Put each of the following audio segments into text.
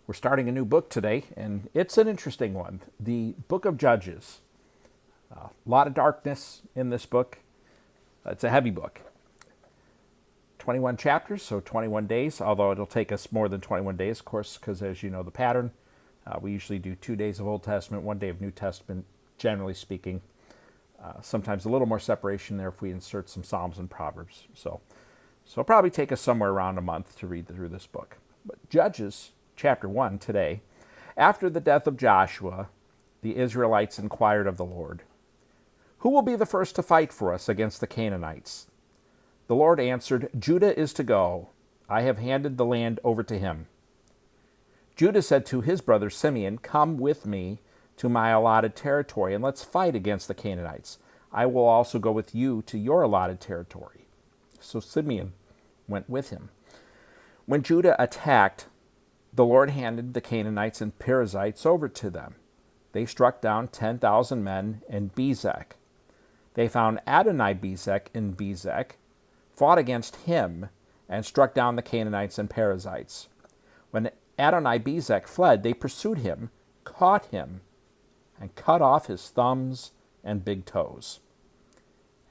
We're starting a new book today, and it's an interesting one. The Book of Judges. A lot of darkness in this book. It's a heavy book. 21 chapters, so 21 days, although it'll take us more than 21 days, of course, because as you know the pattern, we usually do 2 days of Old Testament, 1 day of New Testament, generally speaking. Sometimes a little more separation there if we insert some Psalms and Proverbs. So it'll probably take us somewhere around a month to read through this book. But Judges chapter 1 today. After the death of Joshua, the Israelites inquired of the Lord, "Who will be the first to fight for us against the Canaanites?" The Lord answered, "Judah is to go. I have handed the land over to him." Judah said to his brother Simeon, "Come with me to my allotted territory, and let's fight against the Canaanites. I will also go with you to your allotted territory." So Simeon went with him. When Judah attacked, the Lord handed the Canaanites and Perizzites over to them. They struck down 10,000 men in Bezek. They found Adoni-Bezek in Bezek, fought against him, and struck down the Canaanites and Perizzites. When Adoni-Bezek fled, they pursued him, caught him, and cut off his thumbs and big toes.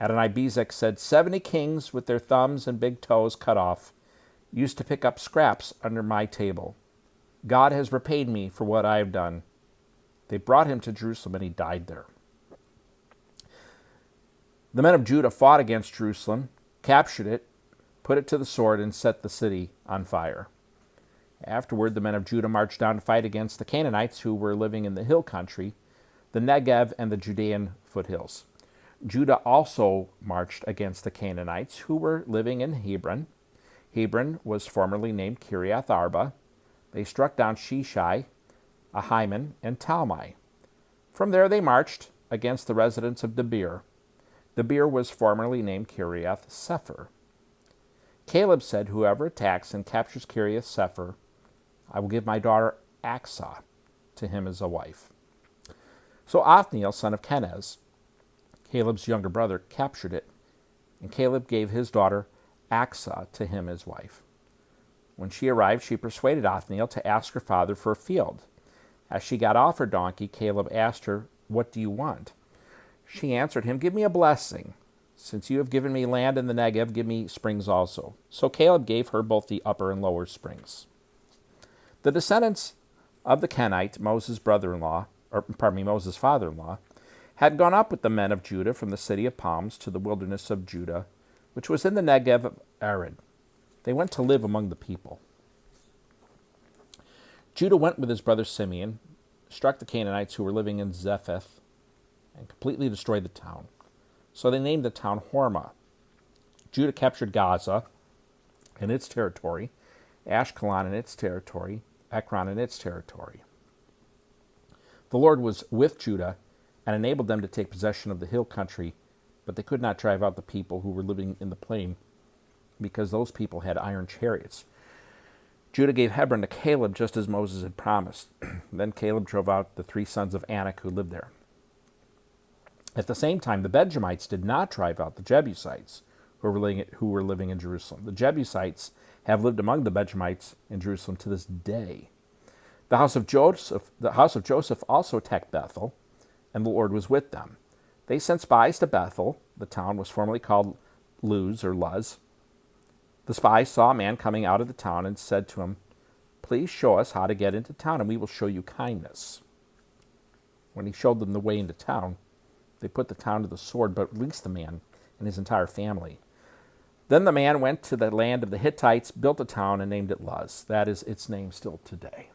Adoni-Bezek said, 70 kings with their thumbs and big toes cut off used to pick up scraps under my table. God has repaid me for what I have done." They brought him to Jerusalem, and he died there. The men of Judah fought against Jerusalem, captured it, put it to the sword, and set the city on fire. Afterward, the men of Judah marched down to fight against the Canaanites who were living in the hill country, the Negev and the Judean foothills. Judah also marched against the Canaanites who were living in Hebron. Hebron was formerly named Kiriath Arba. They struck down Sheshai, Ahiman, and Talmai. From there they marched against the residents of Debir. Debir was formerly named Kiriath Sepher. Caleb said, "Whoever attacks and captures Kiriath Sepher, I will give my daughter Aksah to him as a wife." So Othniel, son of Kenaz, Caleb's younger brother, captured it, and Caleb gave his daughter Aksah to him as wife. When she arrived, she persuaded Othniel to ask her father for a field. As she got off her donkey, Caleb asked her, "What do you want?" She answered him, "Give me a blessing. Since you have given me land in the Negev, give me springs also." So Caleb gave her both the upper and lower springs. The descendants of the Kenite, Moses' father-in-law, had gone up with the men of Judah from the city of palms to the wilderness of Judah, which was in the Negev of Arid. They went to live among the people. Judah went with his brother Simeon, struck the Canaanites who were living in Zepheth, and completely destroyed the town. So they named the town Hormah. Judah captured Gaza and its territory, Ashkelon and its territory, Ekron and its territory. The Lord was with Judah and enabled them to take possession of the hill country, but they could not drive out the people who were living in the plain, because those people had iron chariots. Judah gave Hebron to Caleb just as Moses had promised. Then Caleb drove out the 3 sons of Anak who lived there. At the same time, the Benjamites did not drive out the Jebusites who were living in Jerusalem. The Jebusites have lived among the Benjamites in Jerusalem to this day. The house of Joseph also attacked Bethel, and the Lord was with them. They sent spies to Bethel. The town was formerly called Luz. The spies saw a man coming out of the town and said to him, "Please show us how to get into town, and we will show you kindness." When he showed them the way into town, they put the town to the sword, but released the man and his entire family. Then the man went to the land of the Hittites, built a town, and named it Luz. That is its name still today.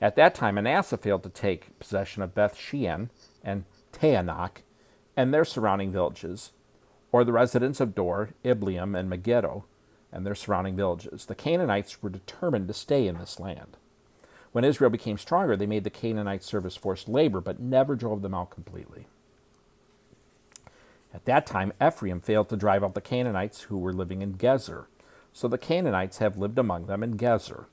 At that time, Manasseh failed to take possession of Beth Shean and Taanach and their surrounding villages, or the residents of Dor, Ibleam, and Megiddo, and their surrounding villages. The Canaanites were determined to stay in this land. When Israel became stronger, they made the Canaanites serve as forced labor, but never drove them out completely. At that time, Ephraim failed to drive out the Canaanites who were living in Gezer, so the Canaanites have lived among them in Gezer.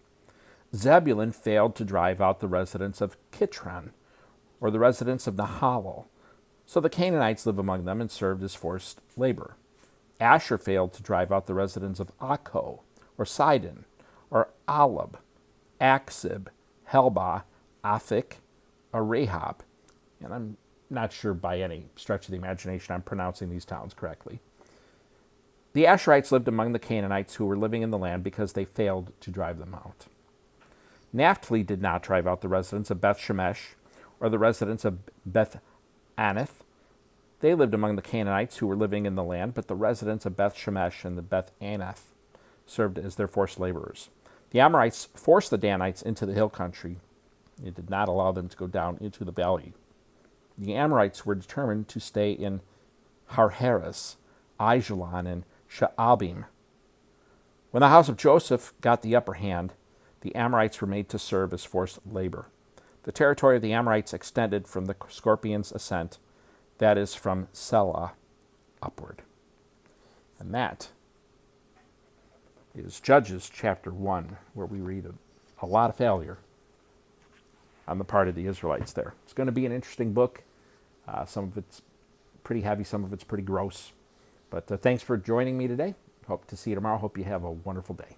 Zebulun failed to drive out the residents of Kitron, or the residents of Nahalal, so the Canaanites live among them and served as forced labor. Asher failed to drive out the residents of Akko, or Sidon, or Alab. Aksib, Helbah, Aphik, Arahab. And I'm not sure by any stretch of the imagination I'm pronouncing these towns correctly. The Asherites lived among the Canaanites who were living in the land because they failed to drive them out. Naphtali did not drive out the residents of Beth Shemesh or the residents of Beth Anath. They lived among the Canaanites who were living in the land, but the residents of Beth Shemesh and the Beth Anath served as their forced laborers. The Amorites forced the Danites into the hill country. It did not allow them to go down into the valley. The Amorites were determined to stay in Harheres, Aijalon, and Sha'abim. When the house of Joseph got the upper hand, the Amorites were made to serve as forced labor. The territory of the Amorites extended from the Scorpion's ascent, that is, from Selah upward. And that is Judges chapter 1, where we read a lot of failure on the part of the Israelites there. It's going to be an interesting book. Some of it's pretty heavy, some of it's pretty gross. But thanks for joining me today. Hope to see you tomorrow. Hope you have a wonderful day.